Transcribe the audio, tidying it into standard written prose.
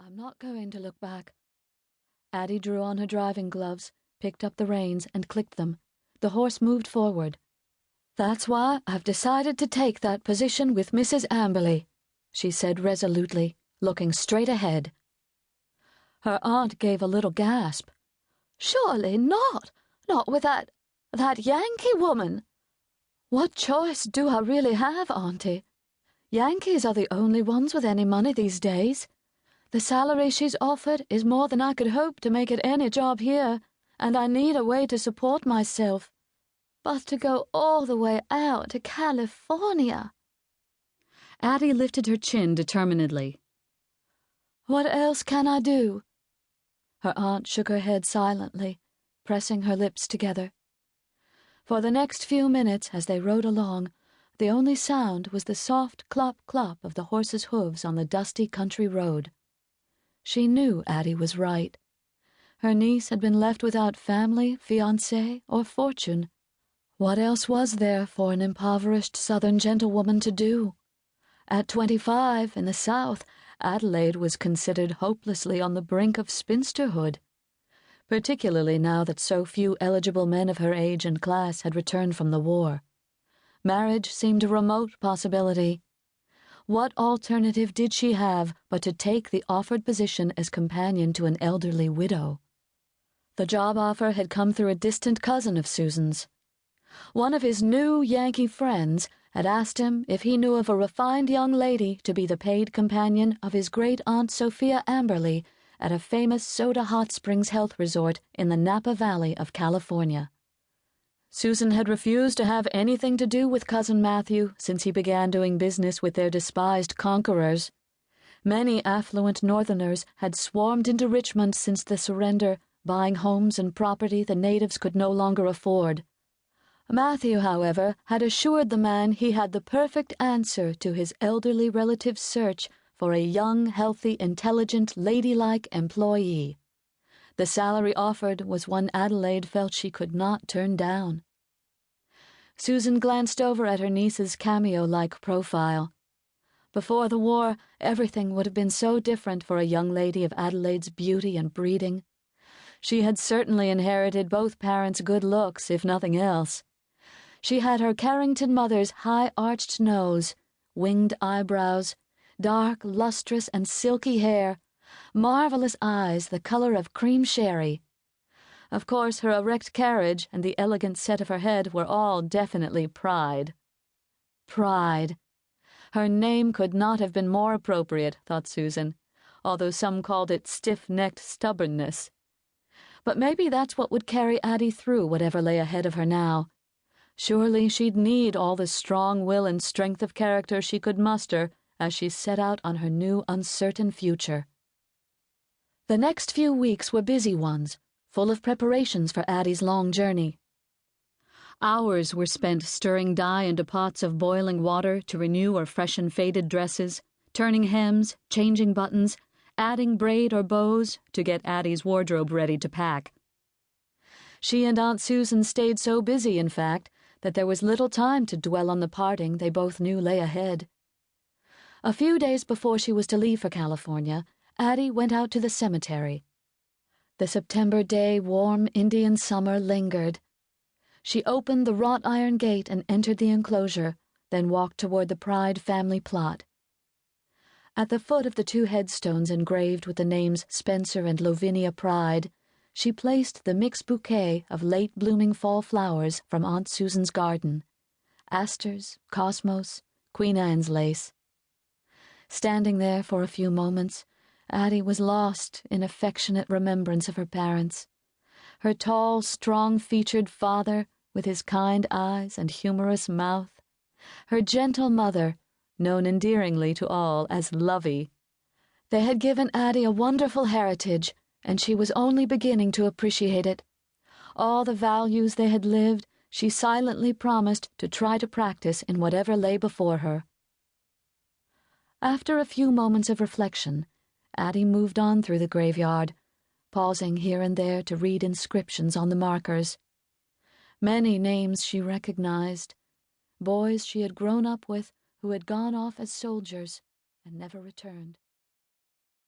I'm not going to look back. Addie drew on her driving gloves, picked up the reins, and clicked them. The horse moved forward. That's why I've decided to take that position with Mrs. Amberley, she said resolutely, looking straight ahead. Her aunt gave a little gasp. Surely not! Not with that Yankee woman! What choice do I really have, Auntie? Yankees are the only ones with any money these days. The salary she's offered is more than I could hope to make at any job here, and I need a way to support myself. But to go all the way out to California... Addie lifted her chin determinedly. What else can I do? Her aunt shook her head silently, pressing her lips together. For the next few minutes, as they rode along, the only sound was the soft clop-clop of the horse's hooves on the dusty country road. She knew Addie was right. Her niece had been left without family, fiancé, or fortune. What else was there for an impoverished Southern gentlewoman to do? At 25, in the South, Adelaide was considered hopelessly on the brink of spinsterhood, particularly now that so few eligible men of her age and class had returned from the war. Marriage seemed a remote possibility. What alternative did she have but to take the offered position as companion to an elderly widow? The job offer had come through a distant cousin of Susan's. One of his new Yankee friends had asked him if he knew of a refined young lady to be the paid companion of his great-aunt Sophia Amberley at a famous soda hot springs health resort in the Napa Valley of California. Susan had refused to have anything to do with Cousin Matthew since he began doing business with their despised conquerors. Many affluent Northerners had swarmed into Richmond since the surrender, buying homes and property the natives could no longer afford. Matthew, however, had assured the man he had the perfect answer to his elderly relative's search for a young, healthy, intelligent, ladylike employee. The salary offered was one Adelaide felt she could not turn down. Susan glanced over at her niece's cameo-like profile. Before the war, everything would have been so different for a young lady of Adelaide's beauty and breeding. She had certainly inherited both parents' good looks, if nothing else. She had her Carrington mother's high-arched nose, winged eyebrows, dark, lustrous, and silky hair, marvelous eyes the color of cream sherry. Of course, her erect carriage and the elegant set of her head were all definitely Pride. Pride. Her name could not have been more appropriate, thought Susan, although some called it stiff-necked stubbornness. But maybe that's what would carry Addie through whatever lay ahead of her now. Surely she'd need all the strong will and strength of character she could muster as she set out on her new uncertain future. The next few weeks were busy ones, full of preparations for Addie's long journey. Hours were spent stirring dye into pots of boiling water to renew or freshen faded dresses, turning hems, changing buttons, adding braid or bows to get Addie's wardrobe ready to pack. She and Aunt Susan stayed so busy, in fact, that there was little time to dwell on the parting they both knew lay ahead. A few days before she was to leave for California, Addie went out to the cemetery. The September day warm Indian summer lingered. She opened the wrought iron gate and entered the enclosure, then walked toward the Pride family plot. At the foot of the two headstones engraved with the names Spencer and Lavinia Pride, she placed the mixed bouquet of late-blooming fall flowers from Aunt Susan's garden: asters, cosmos, Queen Anne's lace. Standing there for a few moments, Addie was lost in affectionate remembrance of her parents. Her tall, strong-featured father, with his kind eyes and humorous mouth. Her gentle mother, known endearingly to all as Lovey. They had given Addie a wonderful heritage, and she was only beginning to appreciate it. All the values they had lived, she silently promised to try to practice in whatever lay before her. After a few moments of reflection, Addie moved on through the graveyard, pausing here and there to read inscriptions on the markers. Many names she recognized, boys she had grown up with who had gone off as soldiers and never returned.